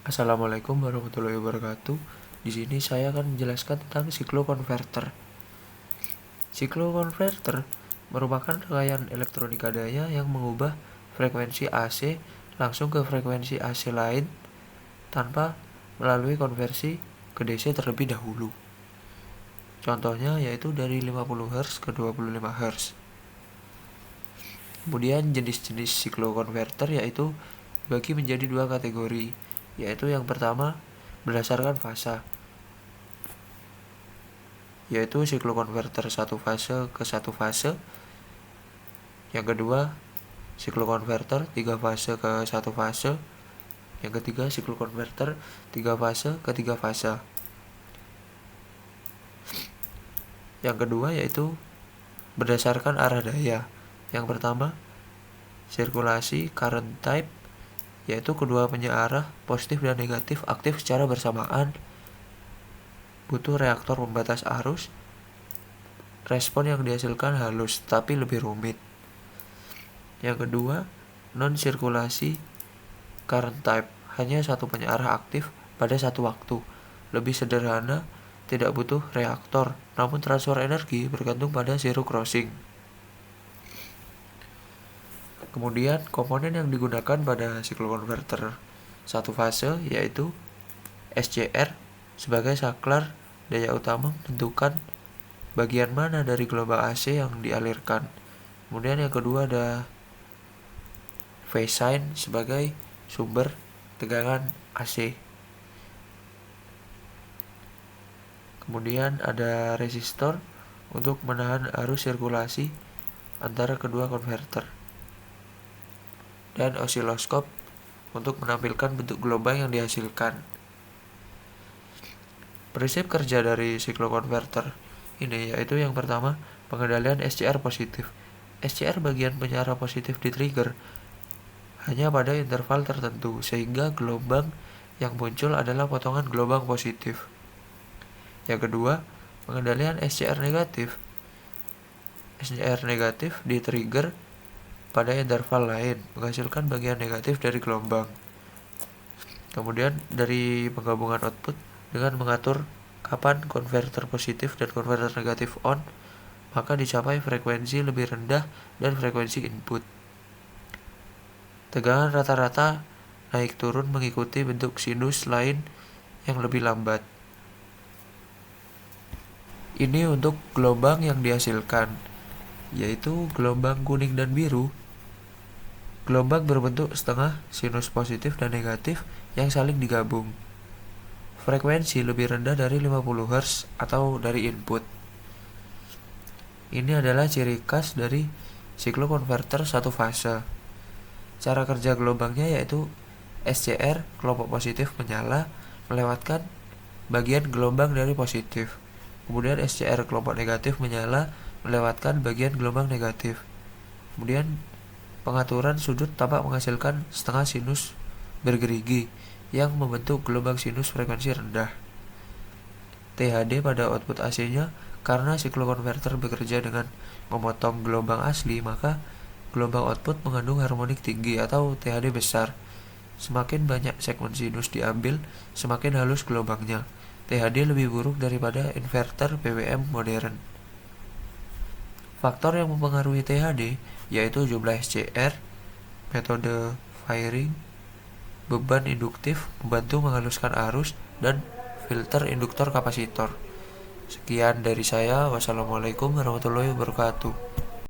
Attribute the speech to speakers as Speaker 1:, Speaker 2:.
Speaker 1: Assalamualaikum warahmatullahi wabarakatuh. Di sini saya akan menjelaskan tentang siklokonverter. Siklokonverter merupakan rangkaian elektronika daya yang mengubah frekuensi AC langsung ke frekuensi AC lain tanpa melalui konversi ke DC terlebih dahulu. Contohnya yaitu dari 50 Hz ke 25 Hz. Kemudian jenis-jenis siklokonverter yaitu dibagi menjadi dua kategori, yaitu yang pertama berdasarkan fasa, yaitu siklokonverter satu fase ke satu fase. Yang kedua siklokonverter tiga fase ke satu fase. Yang ketiga siklokonverter tiga fase ke tiga fase. Yang kedua yaitu berdasarkan arah daya. Yang pertama sirkulasi current type, yaitu kedua penyearah positif dan negatif aktif secara bersamaan, butuh reaktor pembatas arus, respon yang dihasilkan halus tapi lebih rumit. Yang kedua non-sirkulasi current type, hanya satu penyearah aktif pada satu waktu, lebih sederhana, tidak butuh reaktor, namun transfer energi bergantung pada zero crossing. Kemudian komponen yang digunakan pada siklokonverter satu fase yaitu SCR sebagai saklar daya utama menentukan bagian mana dari gelombang AC yang dialirkan. Kemudian yang kedua ada phase sign sebagai sumber tegangan AC. Kemudian ada resistor untuk menahan arus sirkulasi antara kedua konverter. Dan osiloskop untuk menampilkan bentuk gelombang yang dihasilkan. Prinsip kerja dari siklokonverter ini yaitu yang pertama pengendalian SCR positif. SCR bagian penyearah positif di trigger hanya pada interval tertentu sehingga gelombang yang muncul adalah potongan gelombang positif. Yang kedua pengendalian SCR negatif. SCR negatif di trigger pada interval lain menghasilkan bagian negatif dari gelombang. Kemudian dari penggabungan output dengan mengatur kapan konverter positif dan konverter negatif on, maka dicapai frekuensi lebih rendah dan frekuensi input. Tegangan rata-rata naik turun mengikuti bentuk sinus lain yang lebih lambat. Ini untuk gelombang yang dihasilkan, yaitu gelombang kuning dan biru. Gelombang berbentuk setengah sinus positif dan negatif yang saling digabung. Frekuensi lebih rendah dari 50 Hz atau dari input. Ini adalah ciri khas dari siklokonverter satu fase. Cara kerja gelombangnya yaitu SCR kelompok positif menyala melewatkan bagian gelombang dari positif. Kemudian SCR kelompok negatif menyala melewatkan bagian gelombang negatif. Kemudian pengaturan sudut tampak menghasilkan setengah sinus bergerigi yang membentuk gelombang sinus frekuensi rendah. THD pada output AC-nya karena siklokonverter bekerja dengan memotong gelombang asli, maka gelombang output mengandung harmonik tinggi atau THD besar. Semakin banyak segmen sinus diambil, semakin halus gelombangnya. THD lebih buruk daripada inverter PWM modern. Faktor yang mempengaruhi THD yaitu jumlah SCR, metode firing, beban induktif membantu menghaluskan arus, dan filter induktor kapasitor. Sekian dari saya. Wassalamualaikum warahmatullahi wabarakatuh.